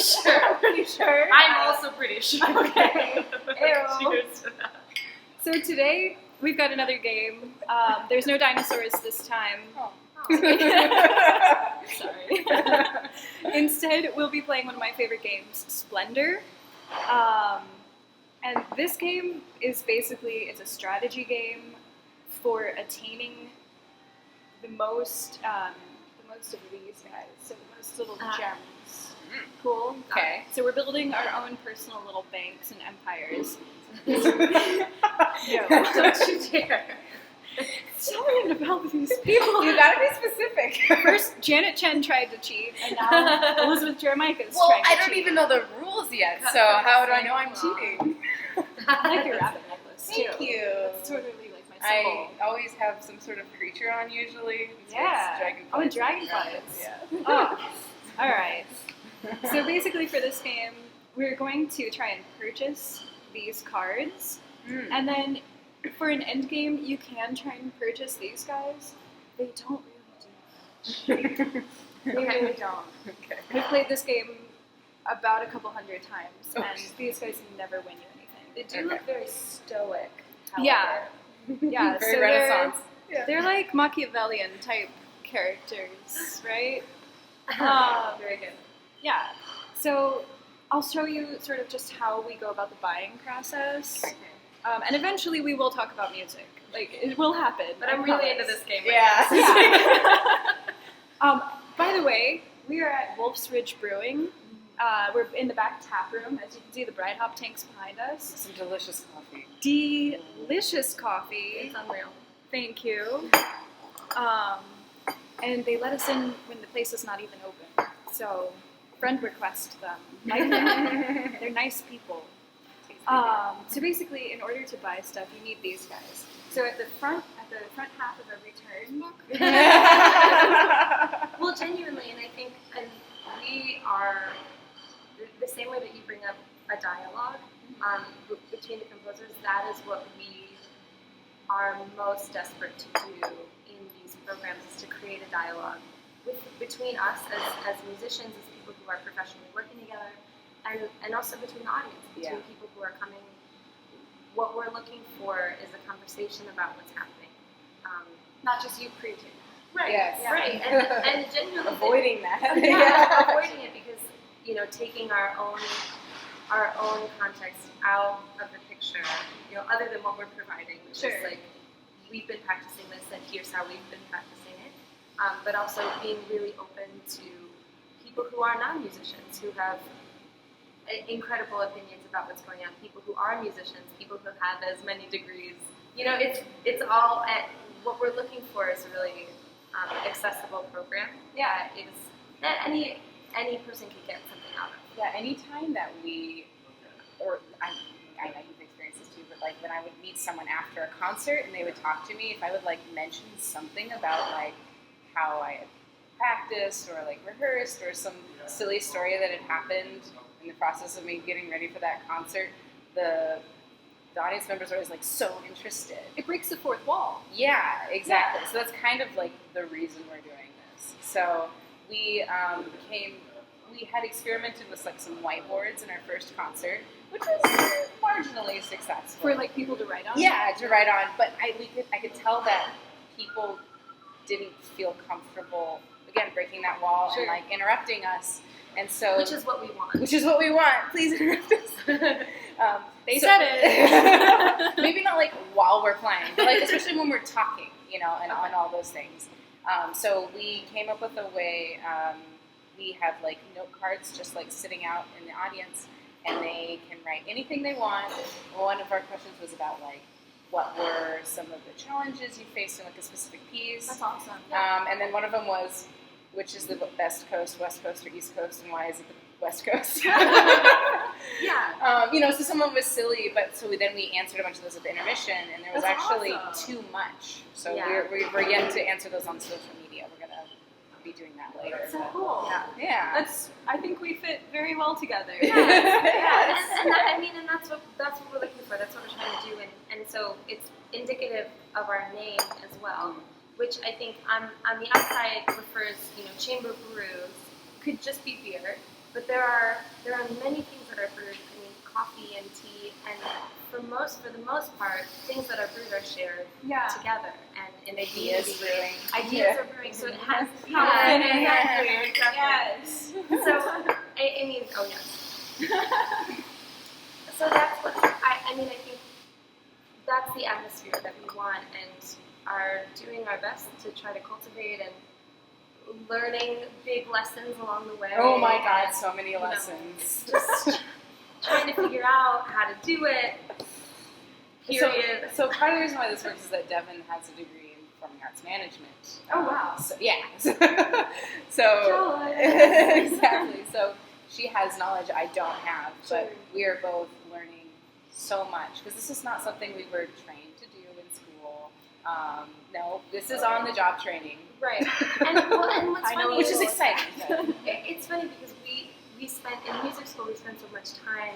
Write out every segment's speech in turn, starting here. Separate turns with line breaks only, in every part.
sure.
I'm pretty sure.
I'm also pretty sure.
Okay. Ew.
Cheers to that.
So today we've got another game. There's no dinosaurs this time.
Oh.
Sorry. Instead, we'll be playing one of my favorite games, Splendor. And this game is basically, it's a strategy game for attaining the most of these guys. So the most little gems. Cool.
Okay.
So we're building our own personal little banks and empires. No.
Don't you dare.
Something about these people.
You gotta be specific.
First, Janet Chen tried to cheat, and now Elisabeth Jeremica is
Well,
trying to
I don't
cheat.
even know the rules yet, so how do I know I'm cheating?
I like your rabbit necklace, too.
Thank you.
It's totally like my symbol.
I always have some sort of creature on usually. So
Yeah.
Dragonflies.
Oh, and dragonflies.
Yeah.
Oh, all right. So basically for this game, we're going to try and purchase these cards, and then for an end game, you can try and purchase these guys. They don't really do much. They really don't.
Okay.
We've played this game about a couple hundred times, and
Okay.
these guys never win you anything.
They do look very stoic.
Yeah. Yeah,
Very
so
Renaissance.
They're like Machiavellian type characters, right?
Very good.
Yeah. So I'll show you sort of just how we go about the buying process.
Okay.
And eventually we will talk about music. Like, it will happen.
But
I
I'm really
promise.
into this game.
Yeah.
Yeah. By the way, we are at Wolf's Ridge Brewing. We're in the back tap room. As you can see, the bright hop tanks behind us.
Some delicious coffee.
Delicious coffee.
It's unreal.
Thank you. And they let us in when the place is not even open. So, friend request them. Like them. They're nice people. So basically, in order to buy stuff, you need these guys. So at the front half of every turn.
Well, genuinely, and I think, and we are the same way that you bring up a dialogue between the composers. That is what we are most desperate to do in these programs: is to create a dialogue between us as musicians, as people who are professionally working together, and also between the audience, between people who are coming. What we're looking for is a conversation about what's happening.
Not just you preaching.
Right,
Yes.
right, and genuinely
Avoiding that.
avoiding it because taking our own context out of the picture, other than what we're providing, which is like we've been practicing this and here's how we've been practicing it, but also being really open to people who are non-musicians who have incredible opinions about what's going on, people who are musicians, people who have as many degrees. It's all at what we're looking for is a really accessible program.
Yeah.
That any person can get something out of.
Yeah, anytime that I know you've experienced this too, but like when I would meet someone after a concert and they would talk to me, if I would like mention something about like how I had practiced or like rehearsed or some silly story that had happened in the process of me getting ready for that concert, the audience members are always like so interested.
It breaks the fourth wall.
Yeah, exactly. So that's kind of like the reason we're doing this. So we had experimented with like some whiteboards in our first concert, which was marginally successful.
For like people to write on?
Yeah, to write on. But I could tell that people didn't feel comfortable, again, breaking that wall and like interrupting us. And so,
Which is what we want.
Please interrupt us.
They said
it. Maybe not like while we're playing, but like especially when we're talking, and on all those things. So we came up with a way. We have like note cards just like sitting out in the audience, and they can write anything they want. One of our questions was about like, what were some of the challenges you faced in like a specific piece?
That's awesome.
And then one of them was, which is the best coast, west coast, or east coast, and why is it the west coast?
Yeah.
So some of it was silly, but so then we answered a bunch of those at the intermission, and there was
That's
actually
awesome.
too much. So
Yeah.
we're yet to answer those on social media. We're gonna be doing that later.
That's so
but-
cool.
Yeah.
I think we fit very well together.
Yeah, and that's what we're looking for. That's what we're trying to do, and so it's indicative of our name as well, which I think on the outside refers, chamber brews could just be beer, but there are many things that are brewed. I mean, coffee and tea, and for the most part, things that are brewed are shared together and in
Ideas
community.
brewing.
Ideas are brewing, so it has exactly.
Yes.
So I mean, oh yes. So that's what I mean. I think that's the atmosphere that we want, and are doing our best to try to cultivate and learning big lessons along the way.
Oh my God, so many
you know,
lessons.
just trying to figure out how to do it. Period.
So part of the reason why this works is that Devin has a degree in performing arts management.
Oh, wow.
So, yeah. So exactly. So she has knowledge I don't have, but we are both learning so much because this is not something we were trained to do in school. No, this is on the job training.
Right. And what's funny,
which is exciting.
It's funny because we spent in music school. We spent so much time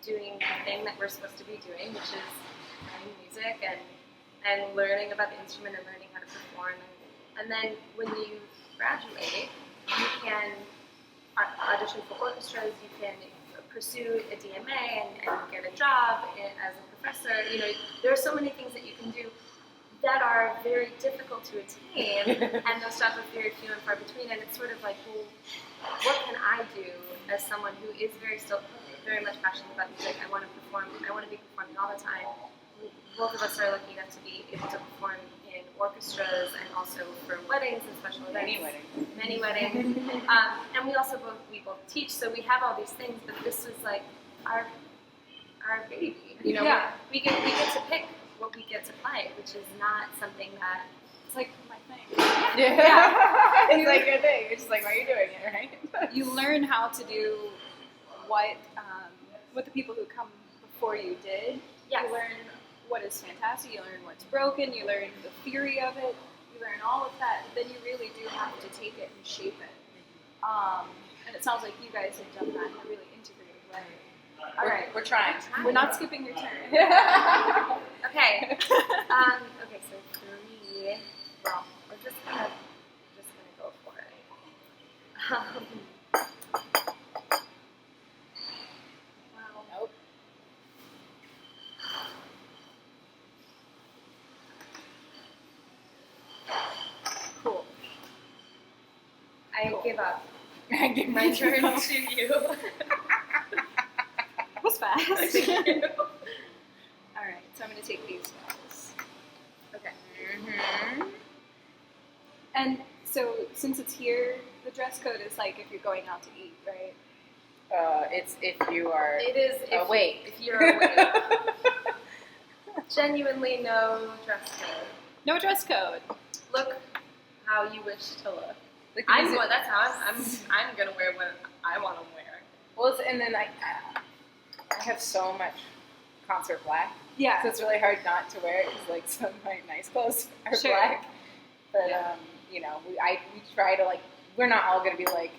doing the thing that we're supposed to be doing, which is learning music and learning about the instrument and learning how to perform. And then when you graduate, you can audition for orchestras. You can pursue a DMA and get a job as a professor. You know, there are so many things that you can do that are very difficult to attain, and those jobs are very few and far between. And it's sort of like, well, what can I do as someone who is very much passionate about music? I want to perform. I want to be performing all the time. Both of us are lucky enough to be able to perform in orchestras and also for weddings and special events. Many weddings. And we both teach, so we have all these things. But this was like our baby. You know, we get to pick what we get to play, which is not something that
It's like my thing.
Yeah. It's like your thing. It's just like, why are you doing it, right?
You learn how to do what the people who come before you did.
Yes.
You learn what is fantastic. You learn what's broken. You learn the theory of it. You learn all of that. Then you really do have to take it and shape it. And it sounds like you guys have done that in a really integrated way. All right,
we're trying.
We're not skipping your turn.
Okay. Okay, so 3. Well, we're just gonna go for it. Wow.
Nope.
Cool.
I give up.
I give
My turn to you.
That was fast.
Thank you.
All right, so I'm going to take these guys.
Okay.
Mm-hmm.
And so, since it's here, the dress code is like if you're going out to eat, right?
It's if you are
It is
awake.
If you're awake. Genuinely no dress code.
No dress code.
Look how you wish to look.
Like
That's how I'm gonna wear what I want to wear.
Well, and then I have so much concert black,
Yeah.
so it's really hard not to wear it because like some of my nice clothes are
Sure.
black. But you know, we try to like we're not all gonna be like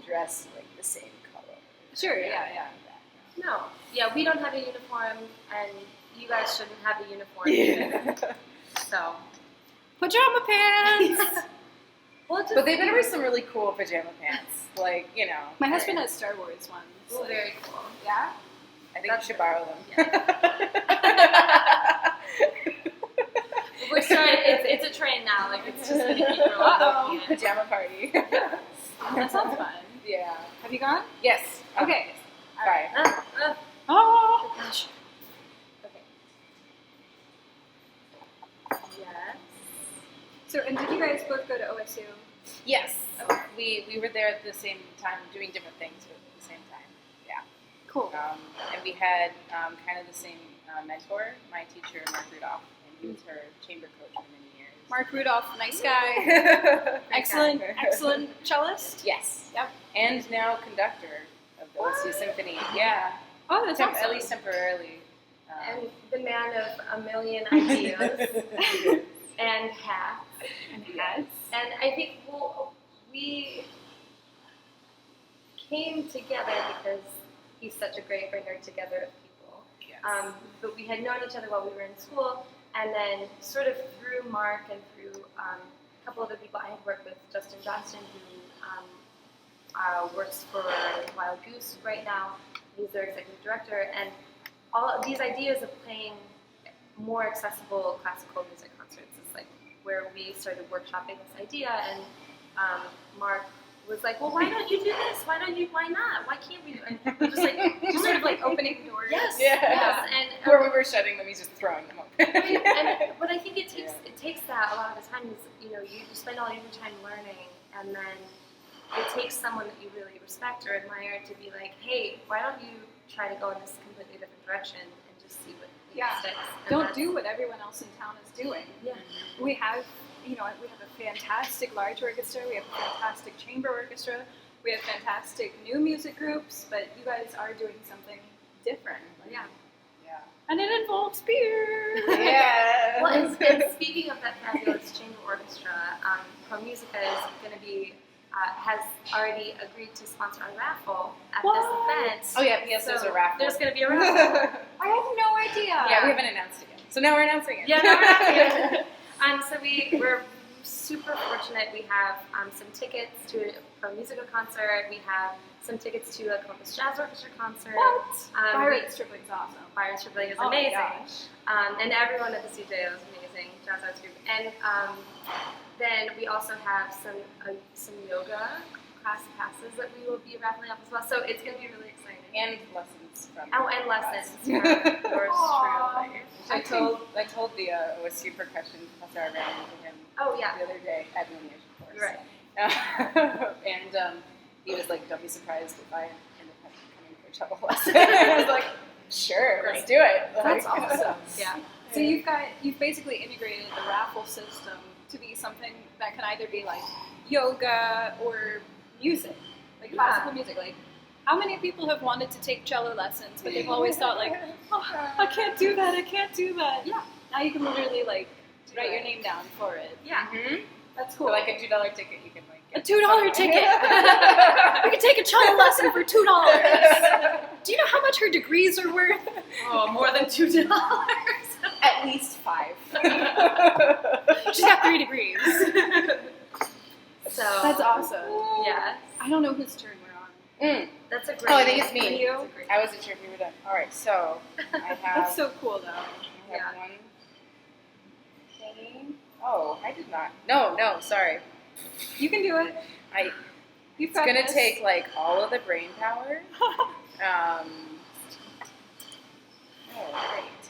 dressed like the same color.
Sure, yeah.
No. Yeah, we don't have a uniform, and you guys shouldn't have a uniform either. So.
Pajama pants!
But they've been always some really cool pajama pants. Like, you know.
My husband has Star Wars ones.
Oh, very cool.
Yeah?
I think you should borrow them.
We're starting. It's a trend now. Like it's just gonna keep rolling.
Pajama party.
That sounds fun.
Yeah.
Have you gone?
Yes.
Okay.
Sorry.
Oh!
Gosh. Okay. Yes.
So, and did you guys both go to OSU?
Yes. We were there at the same time, doing different things at the same time. Yeah.
Cool.
And we had kind of the same mentor, my teacher, Mark Rudolph, and he was her chamber coach for many years.
Mark Rudolph, nice guy.
Excellent.
Excellent cellist.
Yes.
Yep.
And now conductor of the OSU Symphony. Yeah.
Oh, that's awesome.
At least temporarily.
And the man of a million ideas and hats. And I think we came together because he's such a great bringer together of people.
Yes.
But we had known each other while we were in school, and then sort of through Mark and through a couple other people I had worked with, Justin Johnston, who works for Wild Goose right now. He's their executive director, and all of these ideas of playing more accessible classical music concerts is like where we started workshopping this idea, and Mark was like, well, why don't you do this? Why not? Why can't we do it? And just sort of like opening doors.
Yes.
And
where we were shutting them, he's just throwing them open.
but I think it takes that a lot of the time. Is, you spend all your time learning, and then it takes someone that you really respect or admire to be like, hey, why don't you try to go in this completely different direction and just see what sticks. And
don't do what everyone else in town is doing.
Yeah.
We have a fantastic large orchestra, we have a fantastic chamber orchestra, we have fantastic new music groups, but you guys are doing something different.
Yeah.
And it involves beer.
Yeah.
Well, and speaking of that fabulous chamber orchestra, ProMusica is going to be has already agreed to sponsor a raffle at this event.
Oh yeah, yes, there's a raffle.
There's going to be a raffle.
I have no idea.
Yeah, we haven't announced it yet. So now we're announcing it.
Yeah, no, we're announcing it. So we're super fortunate. We have some tickets to a ProMusica concert. We have some tickets to a Columbus Jazz Orchestra concert.
What? Byron Stripling's awesome.
Byron Stripling is
Oh my
amazing.
gosh.
And everyone at the CJ is amazing. Jazz Arts Group. And then we also have some yoga class passes that we will be raffling off as well. So it's going to be really exciting.
And lessons from
and lessons from yours truly.
I told the OSU percussion professor I ran into him the other day at the Lineage course.
Right.
And he was like, don't be surprised if I end up coming for a cello lesson. I was like, sure, let's do it.
That's awesome.
Yeah.
So you've basically integrated the raffle system to be something that can either be like yoga or music, like classical music. Like, how many people have wanted to take cello lessons, but they've always thought like, oh, I can't do that.
Yeah.
Now you can literally like write your name down for it.
Yeah.
Mm-hmm.
That's cool.
For like a $2 ticket, you can like
a
get
$2 ticket. We can take a cello lesson for $2. Do you know how much her degrees are worth?
Oh, more than $2.
At least 5.
She's got 3 degrees.
So
That's awesome.
Yes.
I don't know whose turn we're on.
That's a great.
Oh, I think it's me.
You?
That's a great-
I wasn't sure if you were done. All right, so I have.
That's so cool, though.
I have one thing. Oh, I did not. No, sorry.
You can do it. You've
It's
got
gonna
this.
take like all of the brain power. Oh, great.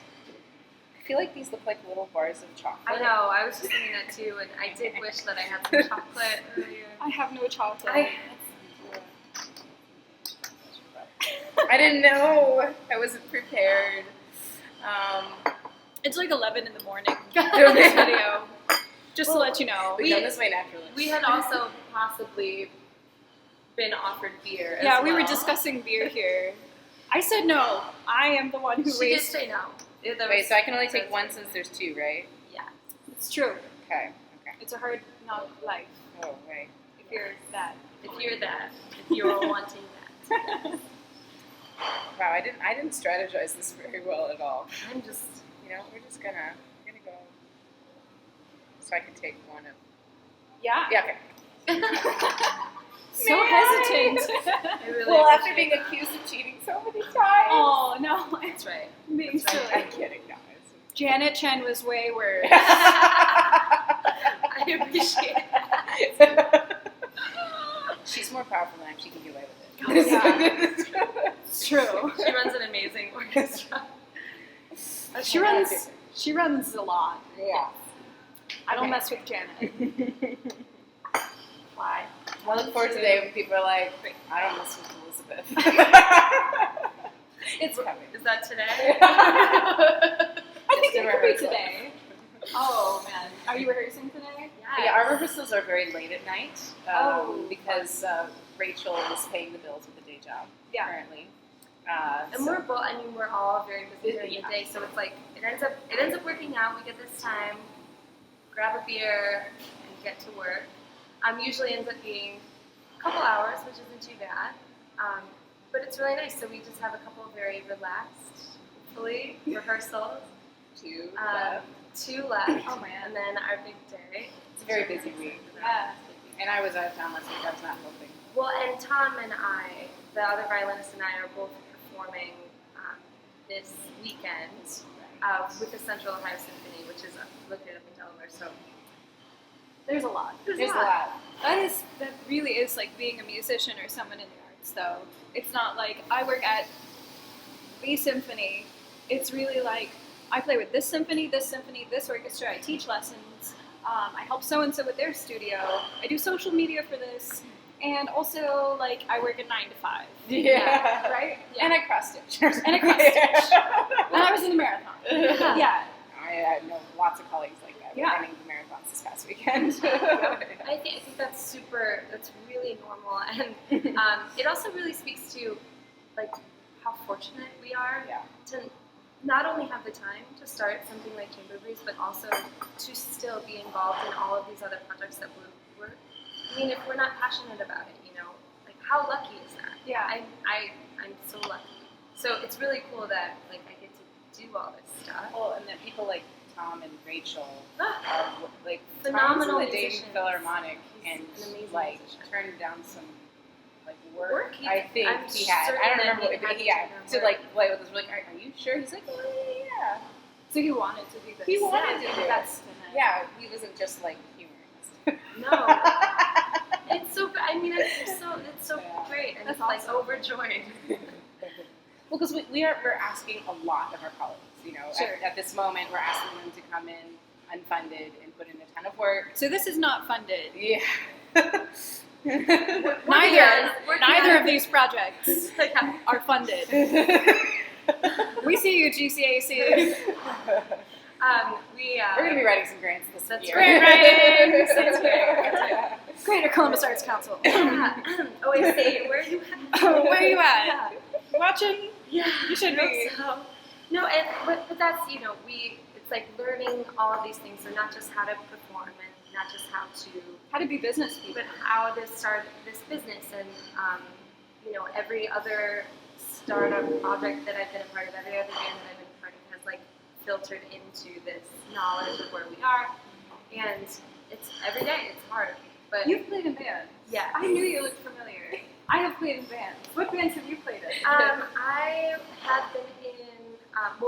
I feel like these look like little bars of chocolate.
I know. I was just thinking that too, and I did wish that I had some chocolate earlier.
I have no chocolate.
I didn't know. I wasn't prepared.
It's like 11 in the morning for this video. Just to let you know.
We've done this way naturally.
We had also possibly been offered beer.
Yeah,
as
we were
well.
discussing beer here. I said no. I am the one who
She did
raised.
say no.
Wait, so I can only take one since there's 2, right?
Yeah.
It's true.
Okay.
It's a hard knock life
Oh, right.
if you're that.
If you're that, if you're wanting that,
Wow, I didn't strategize this very well at all.
I'm just.
We're gonna go. So I can take one of.
Yeah.
Yeah. Okay.
So
Man.
hesitant.
I really
Well, after
appreciate
being
that.
accused of cheating so many times.
Oh no,
That's right.
being
That's right.
silly.
I'm kidding, guys.
Janet Chen was way worse.
I appreciate that.
She's more powerful than I am. She can get away with it.
Oh, yeah. It's true.
She runs an amazing orchestra.
She runs a lot.
Yeah.
I don't
Okay.
mess with Janet. Why?
I look forward to the day when people are like, I don't mess with Elisabeth. It's coming.
Is that today?
I think it could be
rehearsal.
today. Oh man, are you rehearsing today?
Yeah, our rehearsals are very late at night because
Oh.
Rachel is paying the bills with a day job currently.
And we're both. I mean, we're all very busy during
Yeah.
the day, so it's like it ends up working out. We get this time, grab a beer, and get to work. Usually ends up being a couple hours, which isn't too bad. But it's really nice. So we just have a couple of very relaxed, hopefully, rehearsals.
2
2 left.
Oh, man.
And then our big day.
It's a very busy week.
Yeah.
And I was out of town last week. I was not helping.
Well, and Tom and I, the other violinist and I, are both performing this weekend with the Central Ohio Symphony, which is located up in Delaware. So
There's a lot.
There's a lot.
That really is like being a musician or someone in the arts, though. It's not like I work at the symphony. It's really like I play with this symphony, this orchestra. I teach lessons. I help so and so with their studio. I do social media for this, and also like I work a 9 to 5.
Yeah.
Right. Yeah.
And I cross stitch.
And I cross stitch. And I was in a marathon. Yeah.
I know lots of colleagues like that.
Yeah.
We're running the marathons this past weekend.
I think that's really normal, and it also really speaks to like how fortunate we are to not only have the time to start something like Chamber Brews, but also to still be involved in all of these other projects that we're I mean, if we're not passionate about it, like how lucky is that?
Yeah.
I'm so lucky. So it's really cool that like I get to do all this stuff.
Well, and then people like Tom and Rachel
Ah,
are like
phenomenal
Tom's in the Dayton
musicians.
Philharmonic
He's
and
an amazing
like
musician.
turned down some like work.
He-
I think
I'm
he had.
certain
I don't
that
remember
he
what
had
he
to
had
turn down
to
work.
like play with us. We're like, are you sure? He's like, oh yeah.
So he wanted to do this.
He wanted to do it.
That's
Yeah, he wasn't just like humorous.
No. It's so. I mean, it's so
Yeah.
great, and
That's
it's like
awesome.
overjoyed.
Well, because we're asking a lot of our colleagues.
Sure.
At this moment, we're asking them to come in unfunded and put in a ton of work.
So this is not funded.
Yeah.
Neither of these projects
Yeah.
are funded. We see you, GCAC.
We're going to be writing some grants this
That's
year.
Grant writing.
That's right.
Greater Columbus Arts Council.
Yeah. OAC, where are you at?
Where are you at?
Yeah.
Watching?
Yeah,
You should
I hope
be.
so. No, but that's it's like learning all of these things, so not just how to perform and not just
How to be business people.
but how to start this business and every other startup project that I've been a part of, every other band that I've been a part of has like filtered into this knowledge of where we are, and it's every day. It's hard, but
You've played in bands.
yeah.
I knew you looked familiar. I have played in bands. What bands have you played in?
I have been in.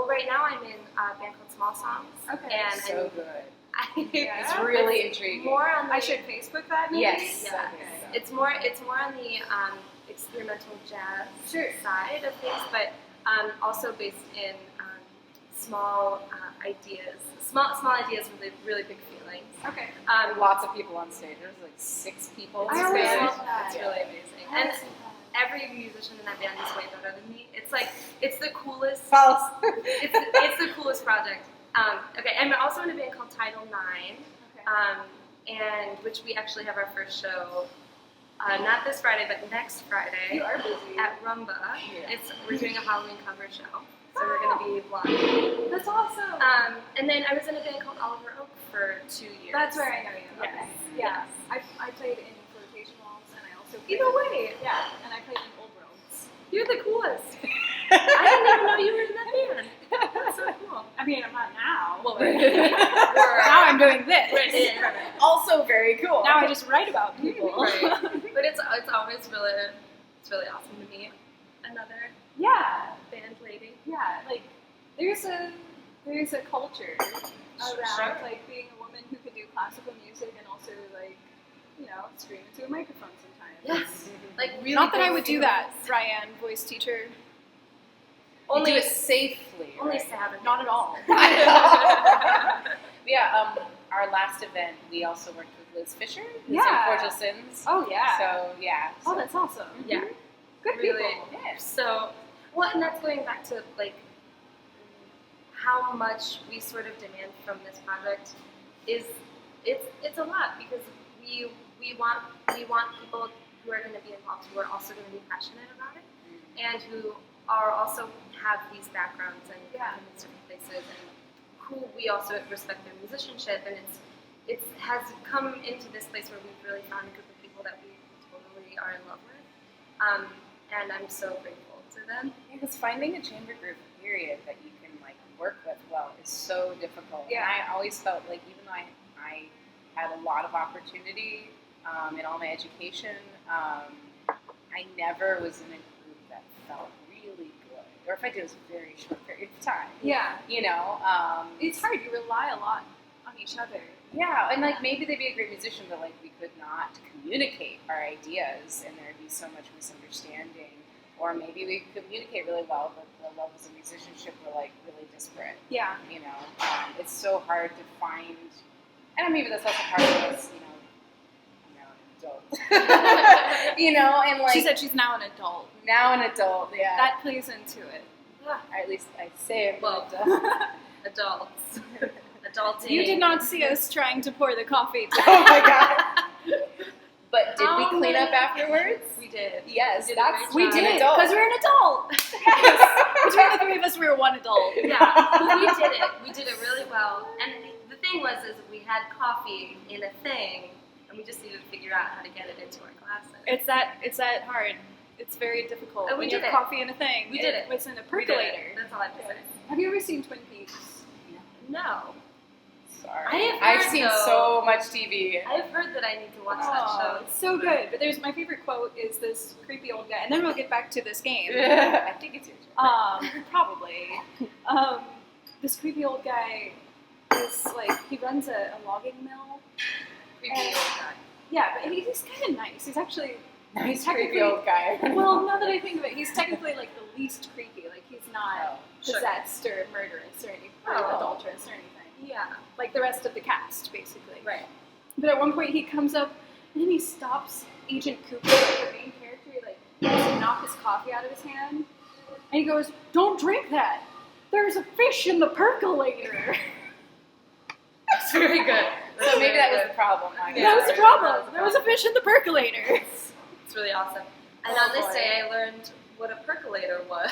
Right now I'm in a band called Small Songs.
Okay.
And
So good.
Yeah.
It's really intriguing.
more on the.
I should Facebook that maybe?
Yes.
Yeah.
Okay.
It's more on the experimental jazz
Sure.
side of things, but also based in small ideas, small ideas with really big feelings.
Okay.
Lots of people on stage. There's like 6 people.
I
on
always
stage.
love that. It's
Yeah.
really amazing. And every musician in that band is way better than me. It's like it's the coolest.
False.
It's the coolest project. Okay, I'm also in a band called Title IX, and which we actually have our first show. Not this Friday, but next Friday
You are busy.
at Rumba.
Yeah.
We're doing a Halloween cover show, so we're going to be live.
That's awesome.
And then I was in a band called Oliver Oak for 2 years.
That's where I know you.
Yes.
Okay. Yeah. I played in Flotation Walls, and I also played
Either way,
Yeah, and I played in Old Worlds.
you're the coolest. I didn't even know you were in that band. That's so cool.
I mean, I'm not now.
Well,
Now I'm doing this.
Also very cool.
Now I just write about people.
Right. But it's always really awesome to meet another
Yeah.
band lady.
Yeah. Like there's a culture around
Sure.
like being a woman who can do classical music and also like scream into a microphone sometimes.
Yes. Like really.
Not that I
big
would do
feelings.
that, Ryan, voice teacher.
Only
do it safely.
Only
right?
Saturday.
Not at all.
Yeah, our last event, we also worked with Liz Fisher, who's
Yeah.
in Cordial Sins.
Oh yeah.
So, yeah.
Oh, that's awesome.
Yeah.
Good
Really.
people.
Yeah.
So, well, and that's going back to like how much we sort of demand from this project is it's a lot because we want people who are going to be involved who are also going to be passionate about it and who are also have these backgrounds and come from these different places and who we also respect their musicianship and it has come into this place where we've really found a group of people that we totally are in love with and I'm so grateful to them.
Because finding a chamber group, period, that you can like work with well is so difficult.
Yeah.
And I always felt like even though I had a lot of opportunity in all my education, I never was in a group that felt really good, or if I did, it was a very short period of time.
Yeah.
You know,
It's hard. You rely a lot on each other.
yeah, and like maybe they'd be a great musician, but like we could not communicate our ideas, and there'd be so much misunderstanding. Or maybe we could communicate really well, but the levels of musicianship were like really disparate.
Yeah.
You know, it's so hard to find, and maybe that's also part of this. You know, I'm now an adult. You know, and like
She said she's now an adult.
now an adult. Yeah,
That plays into it.
or at least I say I'm
Well,
an adult.
Adults. Adulting.
You did not see us trying to pour the coffee.
Oh my god! But did we
How
clean up
many-
afterwards?
We did.
Yes,
We did a
that's
great
We
job.
did,
an adult.
because we're an adult. Between the three of us, we were one adult.
Yeah, but we did it. We did it really well. And the thing was, is we had coffee in a thing, and we just needed to figure out how to get it into our glasses.
It's that hard. It's very difficult.
Oh, we
when
did
you have
it.
coffee in a thing.
We did it.
It's in a
We did it.
percolator.
That's all I have to say.
Have you ever seen Twin Peaks?
No.
Sorry.
I have
I've
heard,
seen
though-
so much TV.
I've heard that I need to watch that
Oh,
show.
it's so good. But there's my favorite quote is this creepy old guy, and then we'll get back to this game.
I think it's your turn.
Probably. This creepy old guy is like he runs a logging mill.
Creepy
And-
old guy.
Yeah, but he's kind of nice. He's actually
Nice
technically-
creepy old guy.
well. Now that I think of it, he's technically like the least creepy. Like he's not
Oh,
Sure.
possessed or murderous or anything, or
Oh.
adulterous or anything.
Yeah.
Like the rest of the cast, basically.
Right.
But at one point he comes up and then he stops Agent Cooper, like the main character, he like tries to knock his coffee out of his hand. And he goes, "Don't drink that! There's a fish in the percolator."
That's very good.
So maybe that was the problem.
Yeah,
that was the
right.
problem. There was a fish in the percolator.
It's really awesome. And
Oh,
on this
boy.
day, I learned what a percolator was.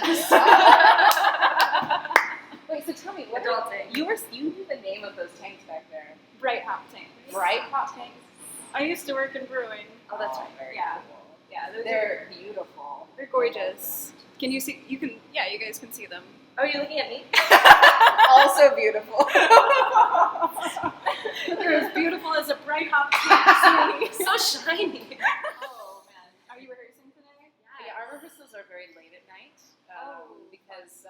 Wait, so tell me, what
Adulting.
you knew the name of those tanks back there?
Bright hop tanks.
Bright hot tanks.
I used to work in brewing.
Oh, that's right.
Very
Yeah.
cool.
Yeah,
They're beautiful.
they're gorgeous. Can you see? You can. Yeah, you guys can see them.
Oh, you're looking at me?
Also beautiful.
They're as beautiful as a bright hop tank.
So shiny.
Oh man, are you rehearsing today?
Yeah, our rehearsals are very late at night because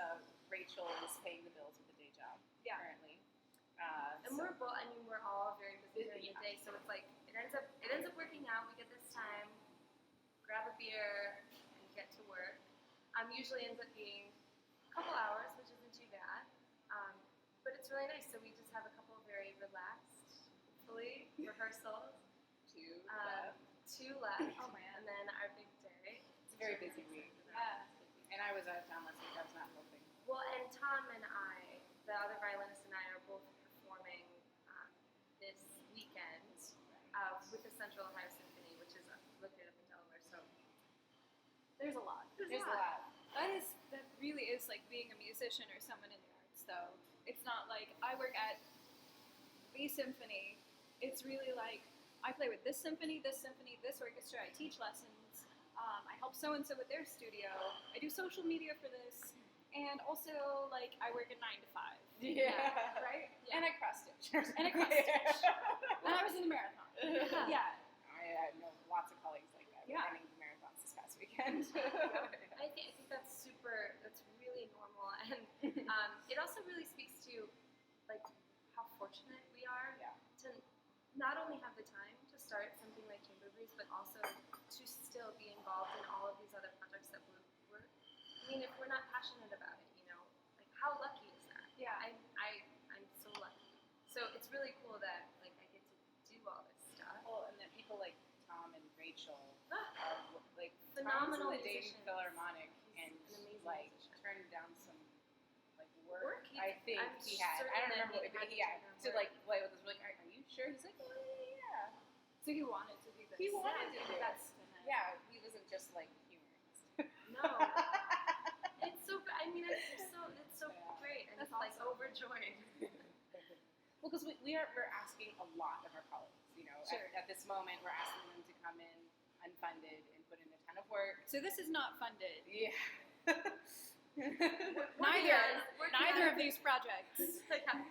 Rachel is paying the bills with a day job currently.
And we're both. I mean, we're all very busy during the day, so it's like it ends up working out. We get this time, grab a beer, and get to work. Usually ends up being a couple hours, which isn't too bad. But it's really nice. So we just have a couple of very relaxed, hopefully, rehearsals. Two left.
Oh man.
And then our big day.
It's a very busy week.
Yeah.
And I was out of town last week. I was not helping.
Well, and Tom and I, the other violinist and I, are both performing this weekend with the Central Ohio Symphony, which is located up in Delaware. So
There's a lot.
There's a lot.
That really is like being a musician or someone in the arts, though. It's not like I work at the symphony. It's really like I play with this symphony, this orchestra. I teach lessons. I help so and so with their studio. I do social media for this, and also like I work a 9 to 5.
Yeah.
Right.
And I cross stitch.
And I cross stitch. And I was in the marathon. Yeah.
I know lots of colleagues like that.
Yeah.
Running marathons this past weekend.
I think that's really normal, and it also really speaks to like how fortunate we are to not only have the time to start something like Chamber Brews, but also to still be involved in all of these other projects that we're I mean, if we're not passionate about it, like how lucky is that?
Yeah.
I'm so lucky. So it's really cool that like I get to do all this stuff.
Well, and that people like Tom and Rachel
Ah,
are like
phenomenal
Tom's in the Dayton
musicians.
Philharmonic and
He's an amazing
like
musician.
turned down some like work.
Work?
I think
I'm
he had.
certain
I don't
that
remember
he
what, but
had
he had
to
to
turn
like play with us. We're like, are you sure? He's like, yeah.
So he wanted to do this.
He wanted to do it.
That's
Yeah, he wasn't just like humorous.
No. It's so. I mean, it's so
Yeah.
great, and
That's
it's like
awesome.
overjoyed.
Well, because we're asking a lot of our colleagues. You know,
Sure.
at this moment, we're asking them to come in unfunded and put in a ton of work.
So this is not funded.
Yeah.
Neither of these projects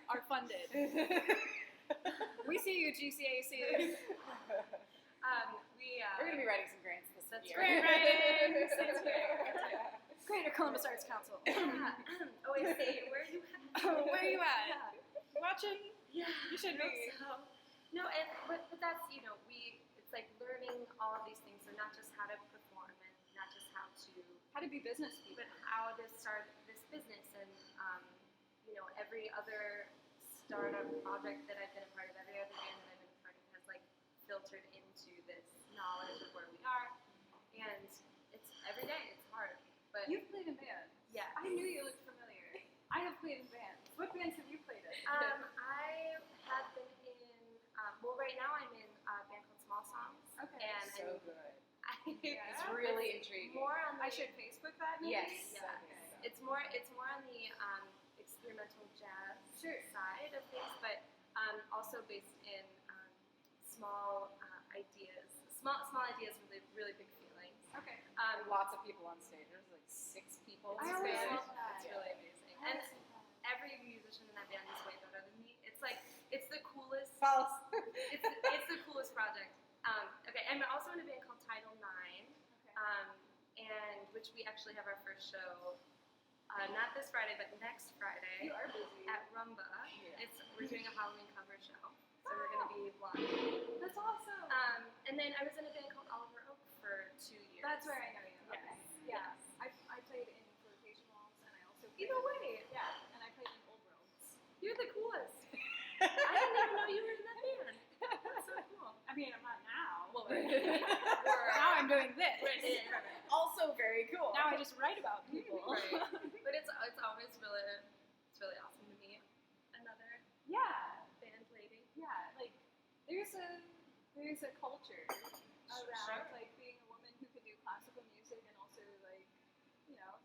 are funded. We see you, GCAC.
We
We're gonna be writing some grants this
That's
year.
Grand Risings. Greater Columbus Arts Council.
Yeah. OAC, where are you at?
Oh, where are you at?
Yeah.
Watching?
Yeah,
You should
I hope
be.
so. No, but that's it's like learning all of these things, so not just how to perform and not just
How to be business people.
but how to start this business and every other startup project that I've been a part of, every other band that I've been a part of has like filtered into this knowledge of where we are, and it's every day. It's hard, but
You've played in bands.
yeah.
I knew you looked familiar. I have played in bands. What bands have you played in?
I have been in. Right now I'm in a band called Small Songs.
Okay.
And
So good.
Yeah.
It's really intriguing.
more on the.
I should Facebook that maybe?
Yes.
Yeah.
Okay.
It's more on the experimental jazz
Sure.
side of things, but also based in small ideas, small ideas with really big feelings.
Okay.
Lots of people on stage. There's like 6 people
I
in
always
stage.
love that.
It's really amazing. And every musician in that band is way better than me. It's like it's the coolest.
False.
It's the coolest project. Okay, and I'm also in a band called Title IX, and which we actually have our first show, not this Friday, but next Friday
You are busy.
at Rumba.
Yeah.
We're doing a Halloween cover show, so we're going to be blonde.
That's awesome.
And then I was in a band called Oliver Oak for 2 years.
That's where I know you.
Yes.
Okay. Yeah. I played in Flotation Walls and I also played
Either way,
Yeah, and I played in Old Roads.
you're the coolest. I didn't even know you were in that band. That's so cool.
I mean, I'm not now.
Well,
Now I'm doing this.
Also very cool.
Now I just write about people.
Right. But it's always really awesome to meet another
Yeah.
band lady.
Yeah. Like there's a culture around
Sure.
like being a woman who can do classical music and also like,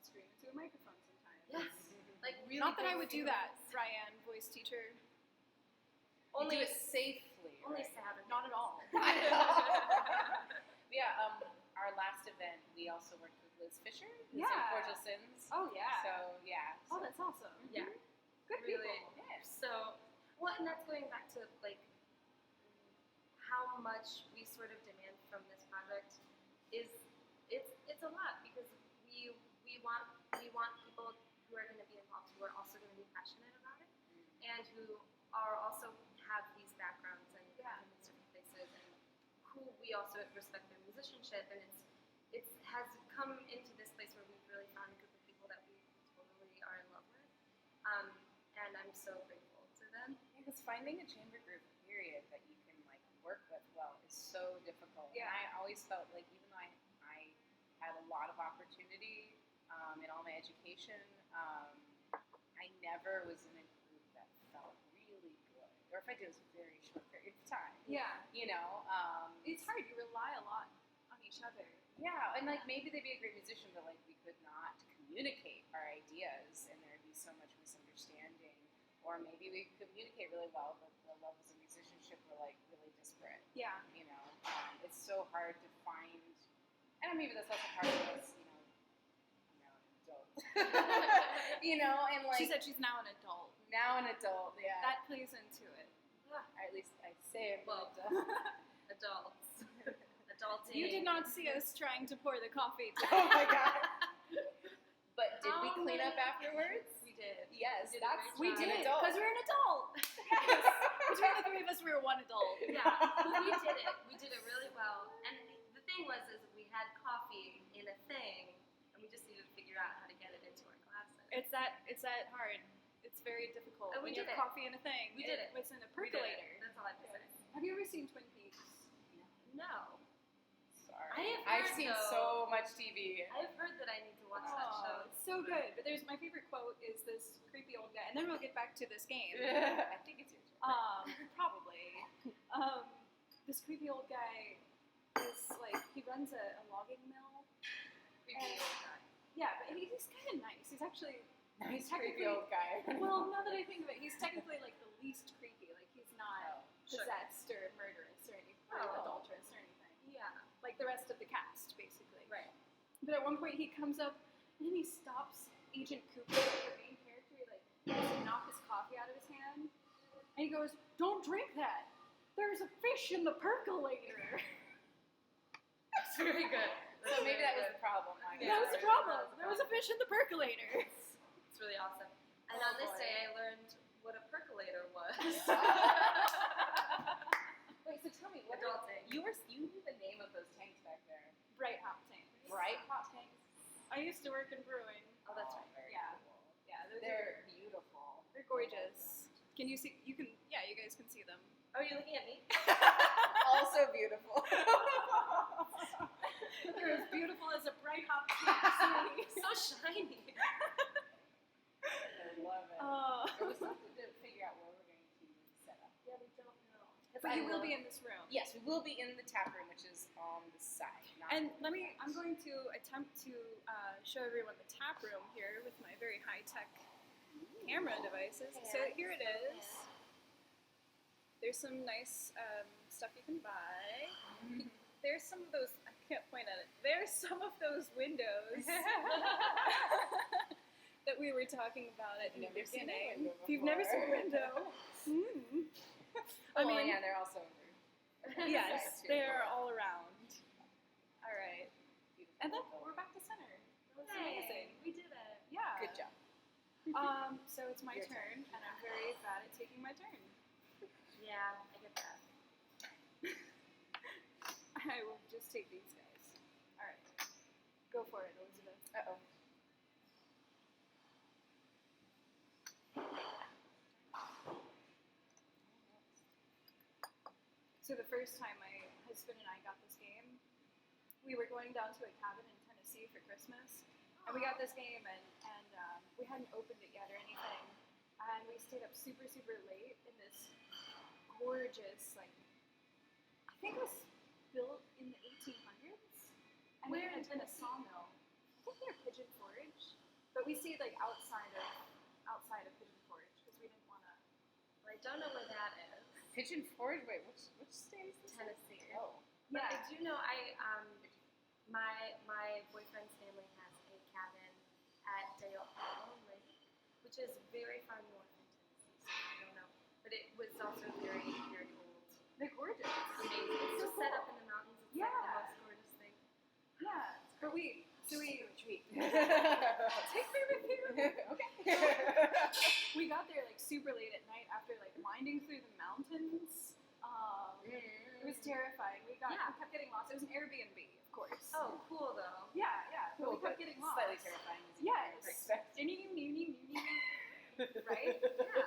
scream into a microphone sometimes.
Yes. Like really.
Not that I
big
would do that,
feelings.
Ryan, voice teacher.
Only
do it safely.
only
right?
Saturday.
Not at all.
Yeah, our last event, we also worked with Liz Fisher, who's
Yeah.
in Cordial Sins.
Oh yeah.
So, yeah.
Oh, that's awesome.
Yeah.
Good
Really.
people.
Yeah.
So, and that's going back to like how much we sort of demand from this project is it's a lot because we want people who are going to be involved who are also going to be passionate about it and who are also have these backgrounds and come from these different places and who we also respect their musicianship and it has come into this place where we've really found a group of people that we totally are in love with. And I'm so grateful to them.
Because finding a chamber group, period, that you can like work with well is so difficult.
Yeah.
And I always felt like even though I had a lot of opportunity in all my education, I never was in a group that felt really good. Or if I did, it was a very short period of time.
Yeah.
It's
It's hard. You rely a lot on each other.
Yeah, and like maybe they'd be a great musician, but like we could not communicate our ideas, and there'd be so much misunderstanding. Or maybe we could communicate really well, but the levels of musicianship were like really disparate.
Yeah.
It's so hard to find. And maybe that's also part of this, I'm now an adult. And like
She said she's now an adult.
now an adult, yeah.
That plays into it.
Or at least I say I'm
Well,
an adult.
Adults. Adulting.
You did not see us trying to pour the coffee.
Oh my god. But did we
How
clean up
many-
afterwards?
We did.
Yes,
We did a
that's
great
We
job.
did,
an adult.
because we're an adult. Between the three of us, we were one adult.
Yeah, we did it. We did it really well. And the thing was, is we had coffee in a thing, and we just needed to figure out how to get it into our glasses.
It's that hard. It's very difficult.
And we
when you
did
have
it.
coffee in a thing.
We did it.
was in a
We did it.
percolator.
That's all I have to say.
Have you ever seen Twin Peaks?
No.
Sorry.
I have
I've
heard,
seen
though-
so much TV.
I've heard that I need to watch that
Oh,
show.
it's so good. But my favorite quote is this creepy old guy, and then we'll get back to this game.
I think it's your turn.
Probably. This creepy old guy is like he runs a logging mill.
Creepy
And-
old guy.
Yeah, but he's kind of nice. He's actually
Nice
technically-
creepy old guy.
well. Now that I think of it, he's technically like the least creepy. Like he's not
Oh,
sure.
possessed or murderous or anything, or
Oh.
adulterous or anything.
Yeah.
Like the rest of the cast, basically.
Right.
But at one point he comes up and then he stops Agent Cooper, the main character, like tries to knock his coffee out of his hand. And he goes, "Don't drink that. There's a fish in the percolator."
That's very good.
So maybe that was the problem.
That was the problem. There was a fish in the percolator.
It's really awesome. And on this day, I learned what a percolator was.
Wait, so tell me, what
Adulting.
you knew the name of those tanks back there?
Bright hop tanks.
Bright hop tanks?
I used to work in brewing.
Oh, that's right.
Very
Yeah.
cool.
Yeah,
They're beautiful.
they're gorgeous. Can you see? You can. Yeah, you guys can see them.
Oh, you're looking at me?
Also beautiful.
They're as beautiful as a bright hop tank.
So shiny.
I love it.
Oh.
So we still have to figure out where we're going to set up.
Yeah, we don't know.
But you will be in this room.
Yes, we will be in the tap room, which is on the side.
And I'm going to attempt to show everyone the tap room here with my very high-tech camera devices. So here it is. There's some nice stuff you can buy. There's some of those, I can't point at it. There's some of those windows that we were talking about at the beginning. If you've never seen a window. I mean,
yeah, they're also
yes, they're all around. All right. And then we're back to center. That was amazing.
We did it.
Yeah.
Good job.
So it's my turn, and I'm very bad at taking my turn.
Yeah, I get that.
I will just take these guys. All right. Go for it, Elisabeth.
Uh-oh.
So the first time my husband and I got this game, we were going down to a cabin in Tennessee for Christmas, and we got this game, and we hadn't opened it yet or anything, and we stayed up super, super late in this gorgeous, like, I think it was built in the 1800s, and
Where
it had been a sawmill. I think near Pigeon Forge, but we stayed like outside of Pigeon Forge because we didn't want to.
Well, I don't know where that is.
Pigeon Forge? Wait, which state is this?
Tennessee.
Oh.
But
Yeah.
I do know my boyfriend's family has a cabin at Dale Lake, which is very far north in Tennessee, so I don't know. But it was also very, very old.
They're gorgeous.
It's amazing. It's just set up in the mountains. It's like the most gorgeous thing.
Yeah, but we
Retreat.
take me with you.
Okay.
We got there like super late at night after like winding through the mountains. It was terrifying. We kept getting lost. It was an Airbnb, of course.
Oh, cool though.
Yeah. But
Cool,
we kept
but
getting lost.
slightly terrifying. As you
Yes.
expect.
Right? Yeah.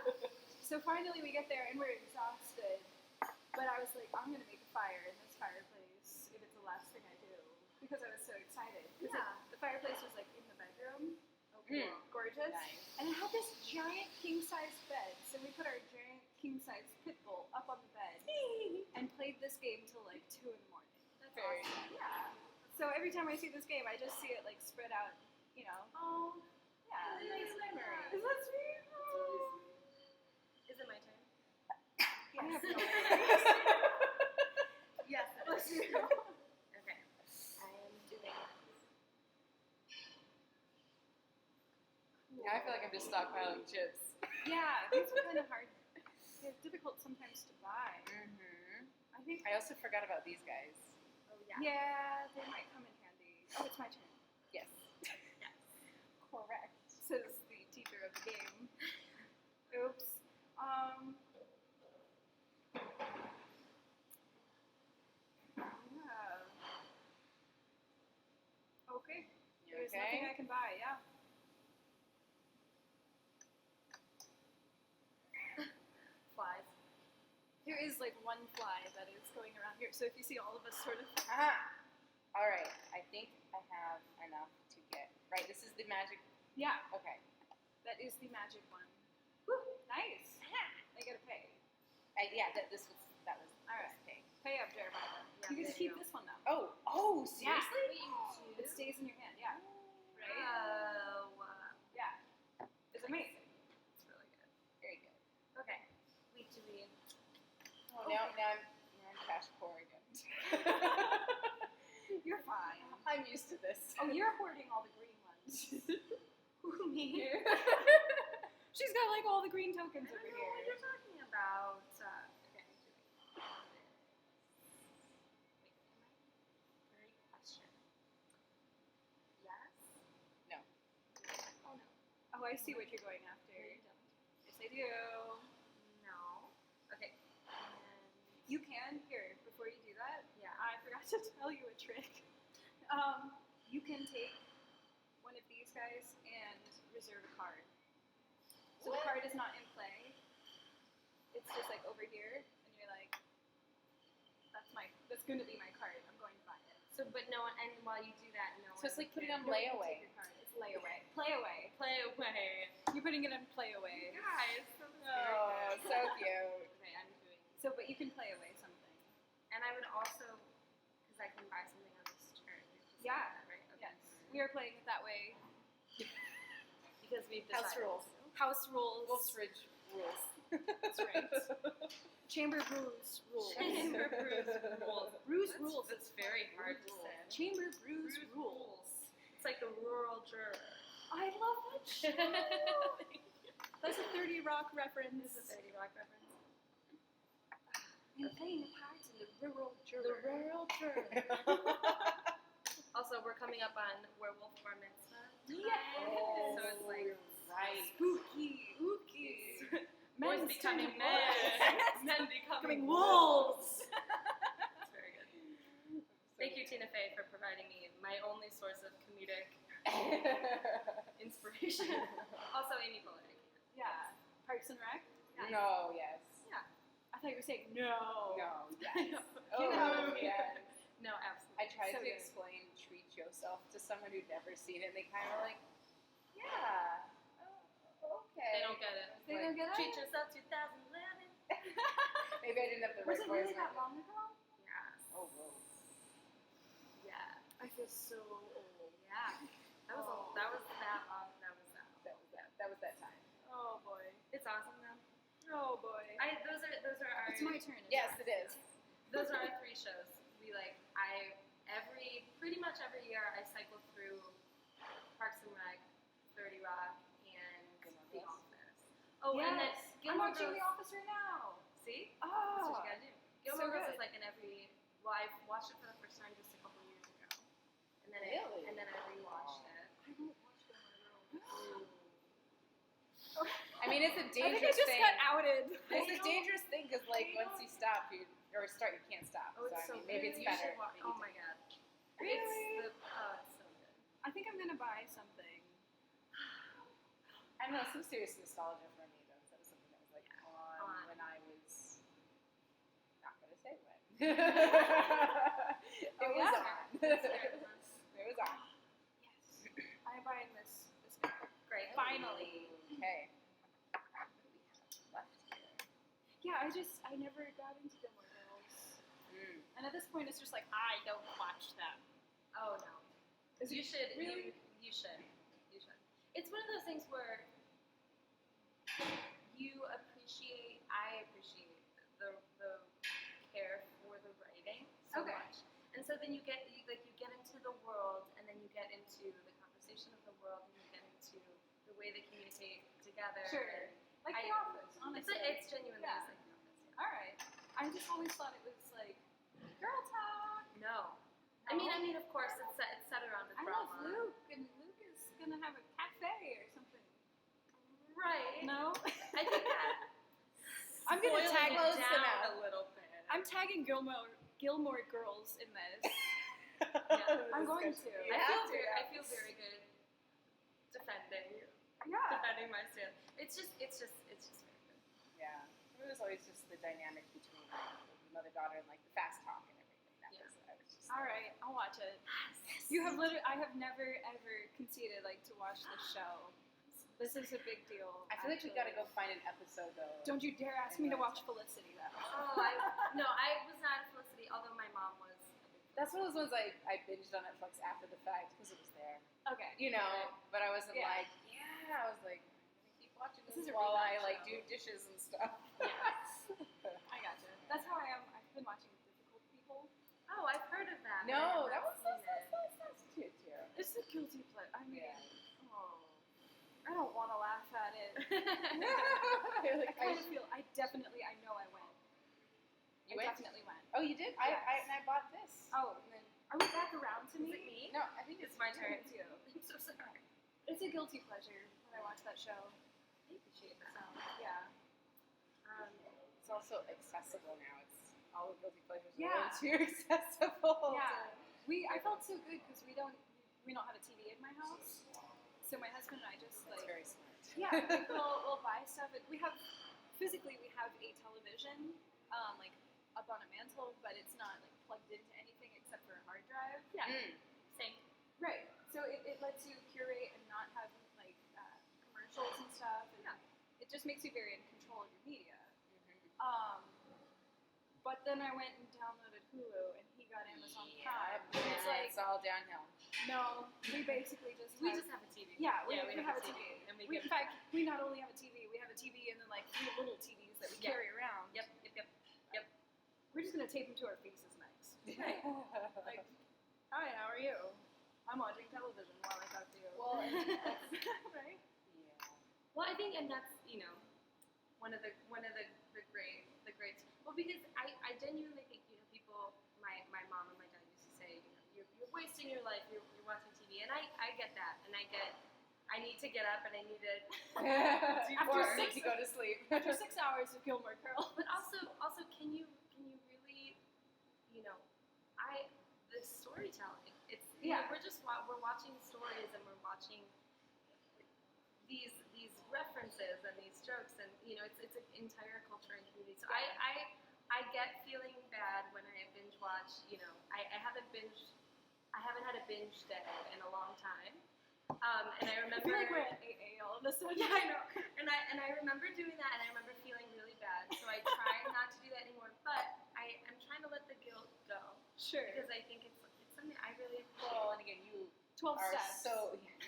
So finally we get there and we're exhausted. But I was like, I'm gonna make a fire in this fireplace if it's the last thing I do. Because I was so excited. Because the fireplace was like in the bedroom.
Mm.
Gorgeous.
Nice.
And it had this giant king-size bed. So we put our giant king-size pit bull up on the bed and played this game till like 2 in the morning.
That's
Very
awesome.
Yeah. So every time I see this game, I just see it like spread out, you know.
Oh,
Yeah.
nice memory.
Is that sweet? Oh.
Is it my turn?
I have no idea.
Yes, it
Let's
is.
go.
Okay. I am doing
Now I feel like I'm just stockpiling chips.
Yeah, these are kind of hard. They're difficult sometimes to buy.
Mm-hmm.
I think.
I also forgot about these guys.
Oh, yeah.
Yeah, they might come in handy. Oh, it's my turn.
Yes.
Yes.
Correct.
Says the teacher of the game. Oops. Yeah. Okay.
You
There's
okay?
nothing I can buy, yeah.
Flies.
There is like one fly that is going around here, so if you see all of us sort of.
Aha! All right. I think I have enough to get. Right. This is the magic.
Yeah,
Okay.
that is the magic one. Woo, nice. I gotta pay.
That was.
All right.
Okay.
Pay up, Jeremica.
Yeah,
You get
there
to keep
you go.
this one though.
Oh, seriously?
Wait,
It stays in your hand, yeah. Right?
Oh,
Yeah. It's amazing.
it's really good.
Very good.
Okay. We do we.
Oh, now I'm cash poor again.
You're fine.
I'm used to this.
Oh, you're hoarding all the green ones.
Who, me?
She's got like all the green tokens
I
over
don't know what
here.
you're talking about. Okay, I'm doing this. Wait, am I? Great question.
I see what you're going after.
No, you don't.
Yes, I do.
No. Okay. And
You can, here, before you do that,
yeah.
I forgot to tell you a trick. You can take one of these guys and reserve a card. So
What?
the card is not in play. It's just like over here, and you're like, that's going to be my card. I'm going to buy it.
So, but no one, and while you do that, no one.
So it's like putting
can-
on
No one can
layaway.
take your card. It's layaway. Play away.
Play away.
You're putting it on play away.
Guys, so
Oh,
good.
so cute.
Okay, I'm doing.
So, but you can play away something.
And I would also, because I can buy something on this turn. we have to say
Yeah.
that, right? Okay.
Yes. We are playing it that way.
Because we've
House
decided.
rules.
House rules.
Wolf's Ridge rules.
That's right. Chamber Brews rules.
Chamber Brews rules.
Brews rules.
That's very hard to say.
Chamber Brews
Brews
rules.
It's like a rural juror.
I love that show. That's a 30 Rock
This
reference.
is a 30 Rock reference.
I'm playing a part in the rural
The
juror.
rural church.
Also, we're coming up on Werewolf Bar Mitzvah.
Yes.
Oh,
So it's like
right.
Spooky. Spooky.
boys
Men
becoming
turning
men.
boys.
Men becoming
Becoming
wolves.
wolves.
That's very good. Thank you, Tina Fey, for providing me my only source of comedic inspiration. Also, Amy Poehler.
Yeah. Parks and Rec?
No, yes.
Yeah.
I thought you were saying no.
No, yes.
Oh,
Oh, yes.
No, absolutely.
I tried
So
to
good.
explain Treat Yourself to someone who'd never seen it, and they kind of like, yeah, oh, okay.
They don't get it.
They don't get it?
Treat yourself 2011.
Maybe I didn't have the
Was
right
it really
voice.
that long ago?
Yes.
Oh, whoa.
Yeah.
I feel so old.
Yeah. That was
Oh.
that was that long. That was that.
That was that time.
Oh boy.
It's awesome though.
Oh boy.
Those are our
It's my turn.
Yes, it is.
those are our 3 shows. We pretty much every year I cycle through Parks and Rec, 30 Rock, and
Gilmore
The
Girls.
Office. Oh, and then
Yes. I'm
Gilmore
watching
Girls.
The Office right now.
See?
Oh.
That's what you gotta do. Gilmore
So
Girls
good.
is like in every. Well, I watched it for the first time just a couple years ago, and then
Really?
and then I rewatched it.
I don't watch Gilmore Girls.
I mean, it's a
I think
dangerous
I just
thing.
got outed.
It's a dangerous thing because, like, once you stop, you can't stop.
Oh, it's
I
so
mean, maybe
good.
it's
You
better.
should watch-
Maybe
oh
it's
my god.
Really?
It's so good.
I think I'm gonna buy something.
I don't know, some serious nostalgia for me, though. That was something that was, like, on
On.
when I was not going to say when. It
Oh,
was
yeah.
on.
That's fair.
It was on.
Yes. I'm buying this guy.
Great.
Finally.
Okay. What do we have left here?
Yeah, I never got into Gilmore Girls.
Mm.
And at this point, it's just like, I don't watch them.
Oh no.
Is
You
it
should.
really?
You should. You should. It's one of those things where I appreciate the care for the writing so
Okay.
much. And so then you get into the world, and then you get into the conversation of the world, and you get into the way they communicate together.
Sure. Like The
I-
Office, honestly.
It's genuinely
Yeah.
like The Office. Yeah.
Alright. I just always thought it was like, girl talk.
No. I mean, of course, it's set around a
I
drama.
love Luke, and Luke is gonna have a cafe or something.
Right.
No?
I think that
I'm gonna
spoiling
tag
it
those
down
out.
a little bit.
I'm tagging Gilmore Girls in this.
Yeah,
I'm going to.
You
I
have
feel very good defending
Yeah.
my stand. It's just very good.
Yeah. It was always just the dynamic between the mother-daughter and, like, the fast talk and everything. That
Yeah.
was, I was just
Alright, I'll watch it.
Yes.
I have never ever conceded like to watch the show. This is a big deal.
I feel like we
actually.
gotta go find an episode, though.
Don't you dare ask me to watch Felicity though.
Oh, I was not Felicity, although my mom was.
That's one of those ones I binged on Netflix after the fact because it was there.
Okay.
You know, but I wasn't
Yeah.
like, yeah. I was like, I'm gonna keep watching
This
this
is a
while I
rebound
like
show.
do dishes and stuff.
Yes.
I gotcha. That's how I am. I've been watching Difficult People.
Oh, I've heard of that. but I
No,
have
that
not
was
seen it.
too terrible.
It's a guilty pleasure. I mean,
Yeah.
oh, I don't want to laugh at it.
You're like,
I definitely, I know I went.
You
I
went?
definitely went.
Oh, you did?
Yes.
I bought this.
Oh, and then are we back around to
Is
me?
it me?
No, I think
It's my turn.
It's you.
I'm so sorry.
It's a guilty pleasure when I watch that show.
I appreciate
So
that.
yeah.
It's also accessible now. It's all the guilty pleasures
Yeah.
are way too accessible.
Yeah. I felt so good because we don't have a TV in my house. So my husband and I just
That's
like
very smart.
yeah, like, we'll buy stuff. We have a television, like up on a mantle, but it's not like plugged into anything except for a hard drive.
Yeah.
Mm.
Same.
Right. So it lets you curate and not have like commercials and stuff. And
Yeah.
it just makes you very in control of your media.
Mm-hmm.
But then I went and downloaded Hulu, and he got Amazon
Yeah,
Prime. And it's like,
it's all downhill.
no, we basically just
We
have,
just have a TV.
yeah, we
have
have a TV.
And
We, in fact, we not only have a TV, we have a TV and then like 3 little TVs that we
Yeah.
carry around.
Yep.
We're just gonna tape them to our faces next.
Right.
Like, hi, how are you? I'm watching television while I talk to you.
Well,
right?
yeah.
Well, I think, and that's one of the greats. Well, because I genuinely think people, my mom and my dad used to say, you're wasting your life. You're watching TV, and I get that, and I need to get up and I need to do
After
work.
6 to go to sleep.
After 6 hours of Gilmore Girls.
But also, can you really, the storytelling. It's
Yeah.
we're watching stories and we're watching these references and these jokes and it's an entire culture and community. So
Yeah.
I get feeling bad when I binge watch. I haven't had a binge day in a long time. And I remember.
I feel like we're at AA all of a sudden.
Yeah, I know. And I remember doing that, and I remember feeling really bad. So I try not to do that anymore. But I'm trying to let the guilt go
Sure.
because I think it's something I really.
Well, and again, you
12
are
steps.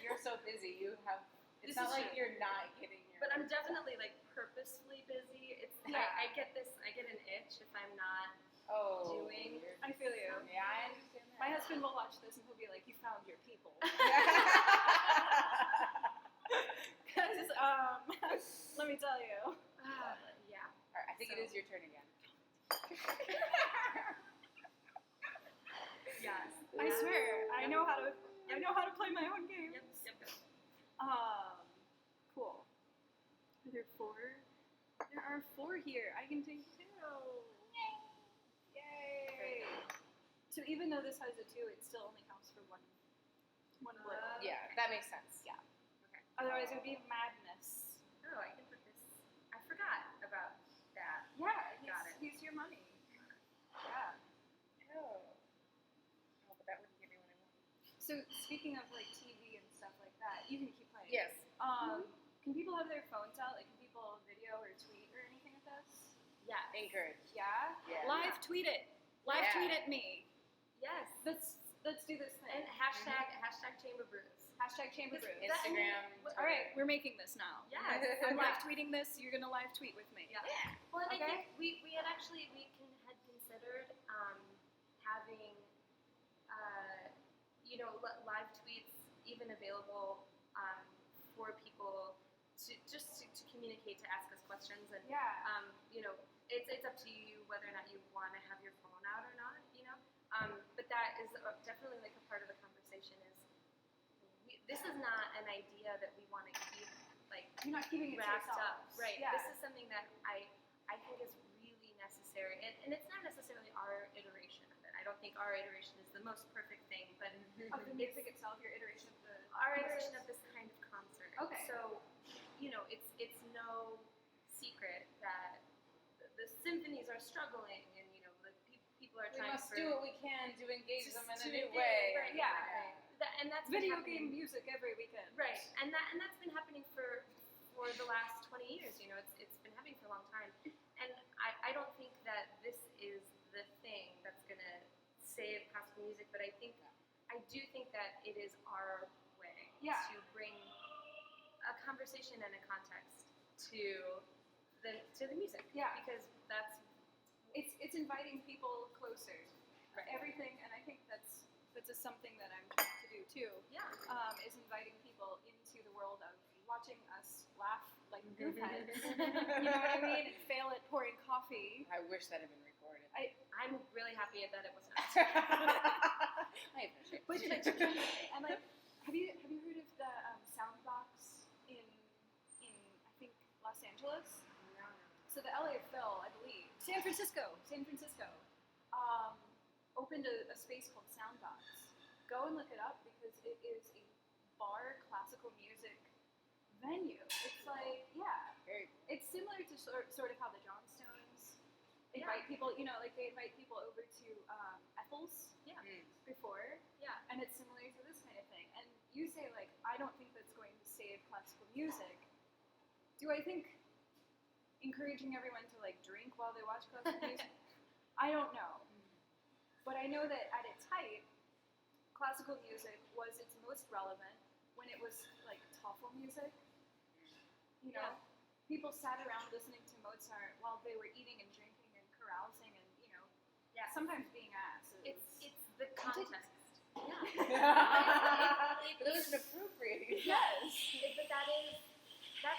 you're so busy. You have. It's
This
not
is
like
true.
you're not getting your.
But I'm definitely like purposefully busy. It's
Yeah.
I get an itch if I'm not. doing-
you're-
I feel you.
Yeah, I understand that.
My husband will watch this and he'll be like, "You found your people." Because let me tell you.
Yeah.
All right, I think it is your turn again.
Yes.
I swear, I know how to play my own game.
Yep.
Cool. Are there 4? There are 4 here. I can take 2. Yay! So even though this has a 2, it still only counts for one blip.
Yeah, that makes sense.
Yeah.
Okay.
Otherwise, it would be madness.
Oh, I can put this. I forgot about that.
Yeah,
Got it.
he's your money. Yeah.
Oh, but that wouldn't give me what I want.
So speaking of like TV and stuff like that, you can keep playing.
Yes.
Can people have their phones out? Like, can people video or tweet or anything with us?
Yeah.
Encourage.
Yeah.
Yeah.
Live tweet it. Live
Yeah.
tweet at me.
Yes.
Let's do this thing.
And hashtag Chamber Brews.
Hashtag Chamber Brews.
Instagram.
What-
All right, we're making this now.
Yes.
I'm live tweeting this. You're gonna live tweet with me.
Yeah.
Yeah.
Well, and
Okay.
I think we had considered having live tweets even available for people to communicate, to ask us questions, and
Yeah.
it's up to you whether or not you want to have your phone out or not. But that is definitely like a part of the conversation. This is not an idea that we want to keep like
You're not keeping it to
wrapped
yourself.
up, right?
Yeah.
This is something that I think is really necessary, and it's not necessarily our iteration of it. I don't think our iteration is the most perfect thing, but
Of the music itself, your iteration of the
our iteration of this kind of concert.
Okay.
So, it's no secret that the symphonies are struggling, and the people are
We
trying
must
for
do what we can to engage them in
to
a new
engage,
way.
right?
Yeah.
And that's been
video
happening-
game music every weekend.
Right, and that's been happening for the last 20 years. It's been happening for a long time, and I don't think that this is the thing that's gonna save classical music, but I do think that it is our way
Yeah.
to bring a conversation and a context to the music.
Yeah.
because that's
It's inviting people closer.
Right.
Everything, and I think that's just something that I'm trying to do too.
yeah.
Is inviting people into the world of watching us laugh like goofheads. You know what I mean? And fail at pouring coffee.
I wish that had been recorded.
I'm really happy that it was not.
I appreciate
But
it.
like, and like, have you heard of the sound box Angeles.
No.
So the LA Phil, I believe, San Francisco, opened a space called Soundbox. Go and look it up because it is a bar classical music venue. It's like, yeah,
Very
it's similar to sort of how the Johnstones invite people, like they invite people over to Ethel's before, and it's similar to this kind of thing. And you say, like, I don't think that's going to save classical music. Do I think encouraging everyone to, like, drink while they watch classical music? I don't know. But I know that at its height, classical music was its most relevant when it was, like, TOEFL music. People sat around listening to Mozart while they were eating and drinking and carousing and, sometimes being asses.
It's the context. Yeah.
But it was an appropriate.
Yes.
But that's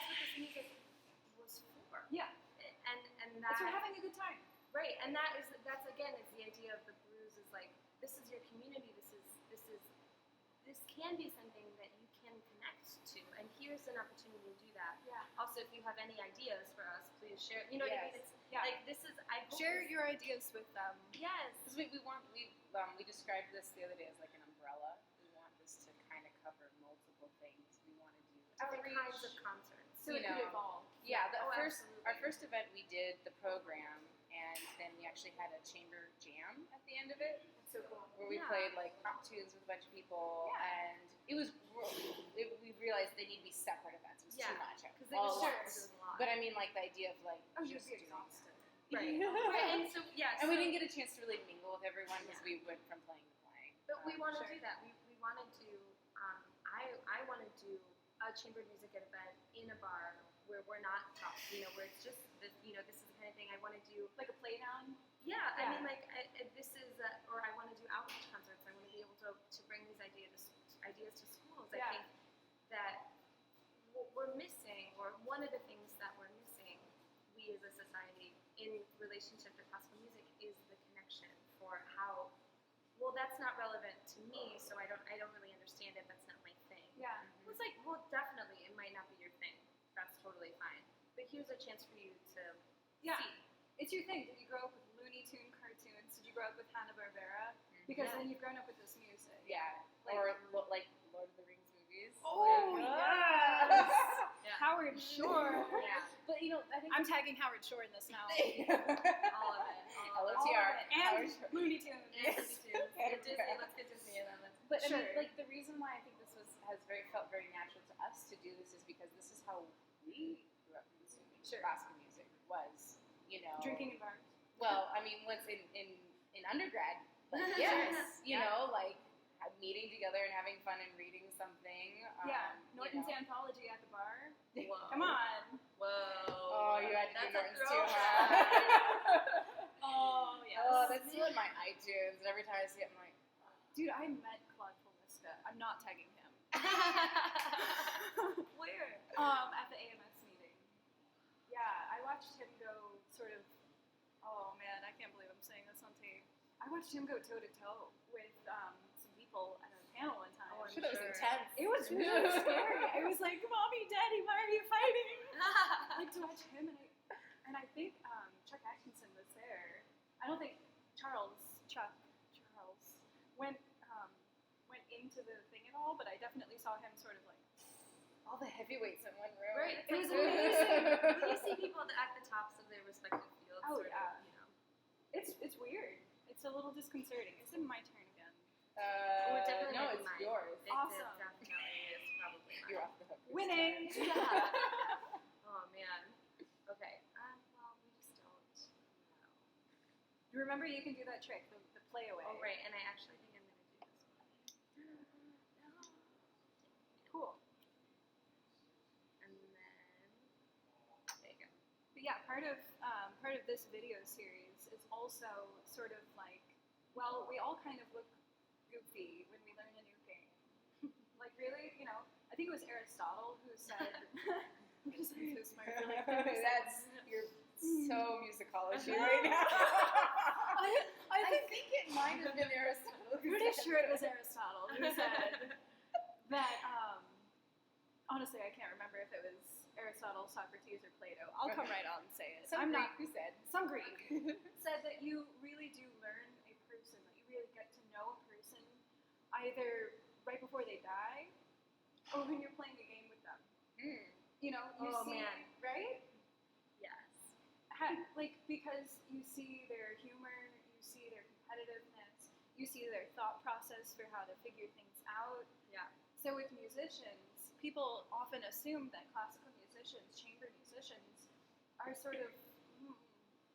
what this music was for.
Yeah.
And
It's for
that,
having a good time.
right, and that's again is the idea of the Brews is like, this is your community, this can be something that you can connect to, and here's an opportunity to do that.
Yeah.
Also, if you have any ideas for us, please share. You know what I mean? It's like, this is, I hope
Share
this-
your ideas with them.
Yes.
Because we described this the other day as like an umbrella. We want this to kind of cover multiple things. We want to do
Different
outreach.
kinds of concerts.
So it could evolve.
Yeah,
Oh,
our
absolutely.
first event we did the program, and then we actually had a chamber jam at the end of it,
It's so cool.
where we played like pop tunes with a bunch of people,
Yeah.
and it was we realized they need to be separate events. It was too much.
Because it was a lot.
But I mean, like the idea of like
Oh, you'd
just
be
doing
exhausted.
Right.
that.
Right, and so
And we didn't get a chance to really mingle with everyone because we went from playing to playing.
But we want to
Sure.
do that. We want to do. I want to do a chamber music event in a bar where we're not talking. Where it's just this is the kind of thing I want to do.
Like a playdown.
Yeah,
Yeah.
I mean, like this is, or I want to do outreach concerts. I want to be able to bring these ideas to schools.
Yeah.
I think that what we're missing, or one of the things that we're missing, we as a society in relationship to classical music, is the connection for how. Well, that's not relevant to me, so I don't really understand it. That's not my thing.
Yeah.
It's like, well, definitely, it might not be your thing. That's totally fine. But here's a chance for you to
Yeah.
see.
It's your thing. Did you grow up with Looney Tune cartoons? Did you grow up with Hanna-Barbera? Because then you've grown up with this music.
Yeah,
Like-
or like Lord of the Rings movies.
Oh,
yes.
Yeah.
Howard Shore.
Yeah.
But I think
I'm tagging Howard Shore in this now.
All of it. All of it.
LOTR.
And
Howard Shore.
Looney Tunes.
Yes.
Disney, let's get Disney in on this.
But I
Sure.
mean, like the reason why I think this felt very natural to us to do this is because this is how we grew up consuming classical music was,
Drinking in bars.
Well, I mean, once in undergrad, like, yes, like meeting together and having fun and reading something.
Norton's Anthology at the bar.
Whoa.
Come on.
Whoa.
Oh, you had to do
That's
Norton's
a
too,
throwback.
huh?
Oh, yes.
Oh, that's still in my iTunes, and every time I see it, I'm like,
Dude, I met Claude Fullista. I'm not tagging him.
Where?
At the AMS meeting. Yeah, I watched him go sort of. Oh man, I can't believe I'm saying this on tape. I watched him go toe to toe with some people at a panel one time.
Oh, I'm
shit, that was
sure.
intense.
It was really scary. I was like, "Mommy, Daddy, why are you fighting?" Like to watch him, and I think Chuck Atkinson was there. I don't think Charles went into the thing at all, but I definitely saw him sort of like.
All the heavyweights in one room.
Right.
It was amazing.
When you see people at the tops of their respective fields.
Oh,
sort of,
yeah. It's weird. It's a little disconcerting. Is it my turn again?
It would definitely
no,
be
it's
mine.
yours.
It
Awesome.
definitely is probably mine.
You're off the hook.
Winning.
Yeah. Oh man. Okay. Well, we just don't know.
You remember you can do that trick, the play away.
Oh right, and I actually think I'm gonna do this one. No.
Cool.
And then there you go.
But yeah, part of this video series is also sort of like, well, we all kind of look goofy when we learn a new game. Like really, I think it was Aristotle who said, I'm just so smart for like 30 seconds.
You're so musicology right now.
I think
it might have been Aristotle.
I'm pretty sure it was Aristotle who said that, honestly, I can't remember if it was Aristotle, Socrates, or Plato. I'll come right out and say it.
Some Greek who said.
Some Greek said that you really do learn a person, that you really get to know a person either right before they die or when you're playing a game with them. You know, you see, right?
Yes.
Because you see their humor, you see their competitiveness, you see their thought process for how to figure things out.
Yeah.
So with musicians, people often assume that classical musicians, chamber musicians, are sort of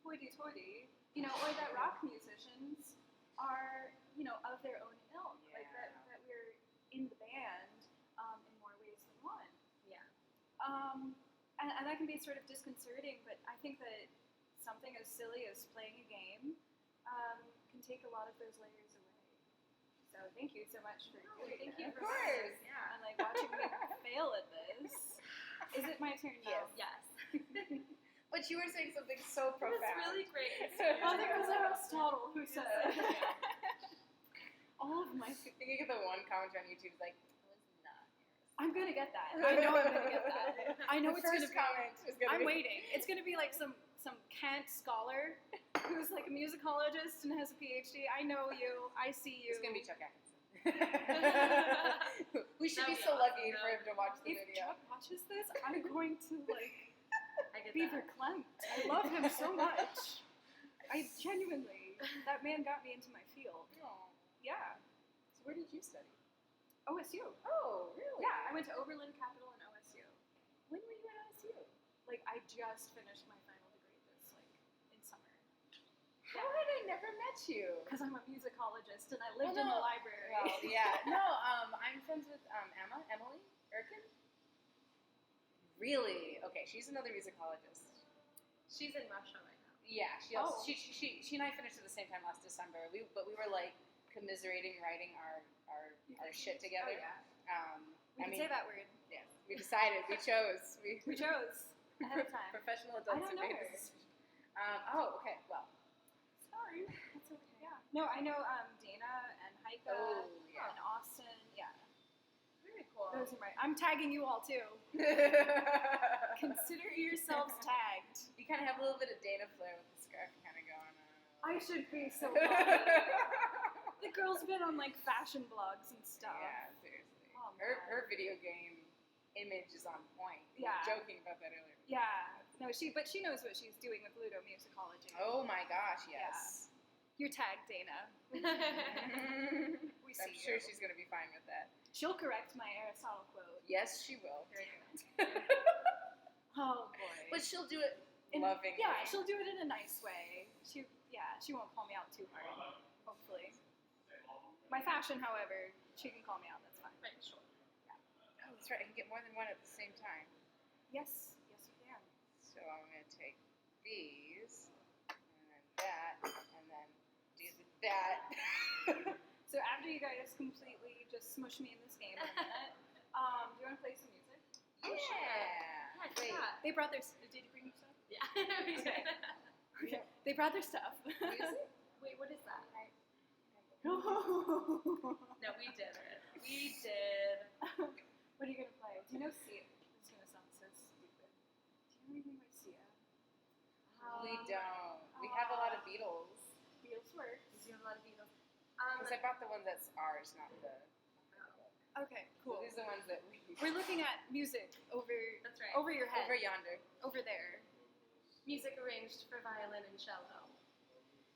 hoity-toity, you know, or that rock musicians are, you know, of their own ilk, like that we're in the band in more ways than one.
Yeah.
And that can be sort of disconcerting, but I think that something as silly as playing a game can take a lot of those layers away. So thank you so much for doing
Thank
this.
you for this. Yeah.
And like watching me fail at this. Is it my turn now?
Yes.
But you were saying something so profound.
It was really great.
Well, there was Aristotle who said all of my...
Thinking of the one comment on YouTube, like, it was not Aristotle.
I'm going to get that. I know I'm going to get that. I know it's going to be...
comment is going to be...
I'm waiting. It's going to be like some Kant scholar who's like a musicologist and has a PhD. I know you. I see you.
It's going to be Chuck Atkinson. We should be so lucky for him to watch the
If
video.
Chuck watches this, I'm going to like
I get
be
that.
verklempt. I love him so much. I genuinely, that man got me into my field.
Oh.
Yeah.
So where did you study?
OSU.
Oh, really?
Yeah, I went to Oberlin Capital and OSU.
When were you at OSU?
Like, I just finished my final degree this, like, in summer.
How had I never met you?
Because I'm a musicologist and I lived in the library.
Well, yeah. No, I'm friends with Emily Erkin. Really? Okay, she's another musicologist.
She's in Russia right now.
Yeah, she and I finished at the same time last December. We were like commiserating, writing our shit together.
Oh, yeah. We can say that word.
Yeah, we decided. We chose.
We chose ahead of time.
Professional
I
adults
don't
who made
know her.
this decision. Okay. Well,
Sorry. That's okay. Yeah. No, I know Dana and Heike and Austin. Yeah.
Very cool.
Those are my... I'm tagging you all, too. Consider yourselves tagged.
You kind of have a little bit of Dana flair with the scarf kind of going on.
I should be so lucky. The girl's been on, like, fashion blogs and stuff.
Yeah, seriously.
Oh,
her video game image is on point.
Yeah.
We were joking about that earlier.
Yeah. No, but she knows what she's doing with ludomusicology.
Oh my gosh, yes.
You're tagged, Dana. We see
I'm sure
you.
she's going to be fine with that.
She'll correct my Aristotle quote.
Yes, she will.
Oh, boy.
But she'll do it lovingly.
Yeah, she'll do it in a nice way. She won't call me out too hard, hopefully. My fashion, however, she can call me out, that's fine.
Right, sure.
Oh, that's right. I can get more than one at the same time.
Yes, you can.
So I'm going to take these, and then that, and then do that.
So after you guys completely just smush me in this game in a minute, do you want to play some music?
Yeah.
Wait.
They brought their... Did you bring your stuff?
Yeah. We did.
Yeah.
They brought their stuff.
Music?
Wait, what is that?
No,
No, we did it. We did.
What are you going to play? Do you know Sia? This is going to sound so stupid. Do you know anything about Sia?
We don't. We have a lot of Beatles.
Beatles works.
We do have a lot of Beatles.
Because I bought the one that's ours, not the book.
Okay,
So
cool.
these are the ones that
We're looking at music over
That's right.
over your head.
over yonder.
Over there.
Music arranged for violin and cello.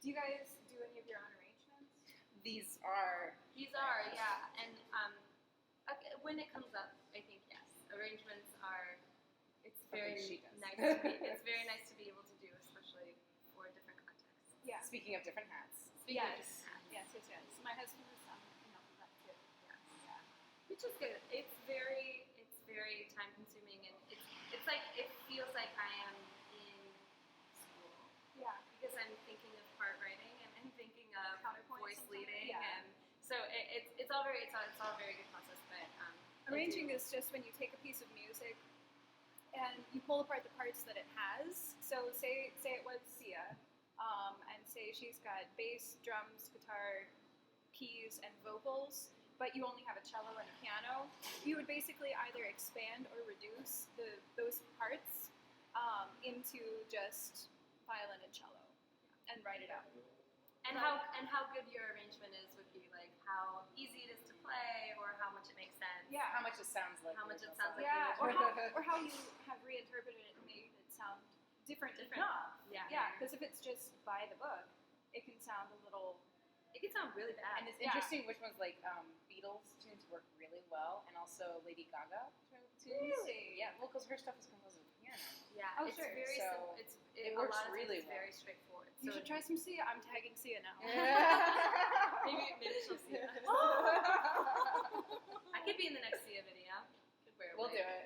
Do you guys do any of your own arrangements?
These are.
These are, yeah. And okay, when it comes up, I think yes. Arrangements are. It's very
Something she does.
nice. To be, it's very nice to be able to do, especially for different contexts.
Yeah.
Speaking of different hats.
Speaking of
Yes.
different hats.
Yes. My husband is that too.
Yes. Which is good. It's very time consuming, and it's like it feels like I am in school
Yeah.
because I'm thinking of part writing and I'm thinking of
Counterpoint
voice
sometimes.
leading,
Yeah.
and so it's all very good process. But
Arranging is just when you take a piece of music and you pull apart the parts that it has. So say it was Sia, and say she's got bass, drums, guitar, keys, and vocals. but you only have a cello and a piano, you would basically either expand or reduce those parts into just violin and cello and write it out.
And how good your arrangement is would be like how easy it is to play, or how much it makes sense.
Yeah.
How much it sounds like.
How much
the
it sounds like.
Yeah,
the original.
or how you have reinterpreted it and made it sound different enough.
Yeah.
Yeah, because if it's just by the book, it can sound a little.
It can sound really bad.
And it's interesting which ones like Beatles tunes work really well, and also Lady Gaga tunes.
Really?
Yeah, well, because her stuff is composed with piano.
Yeah,
Oh,
it's
sure.
very
So
simple.
it
a
works
lot of times
really
it's
well.
very straightforward.
You
So
should try some Sia. I'm tagging Sia now.
maybe she'll see it. I could be in the next Sia video. Could wear a
We'll
wig.
do it.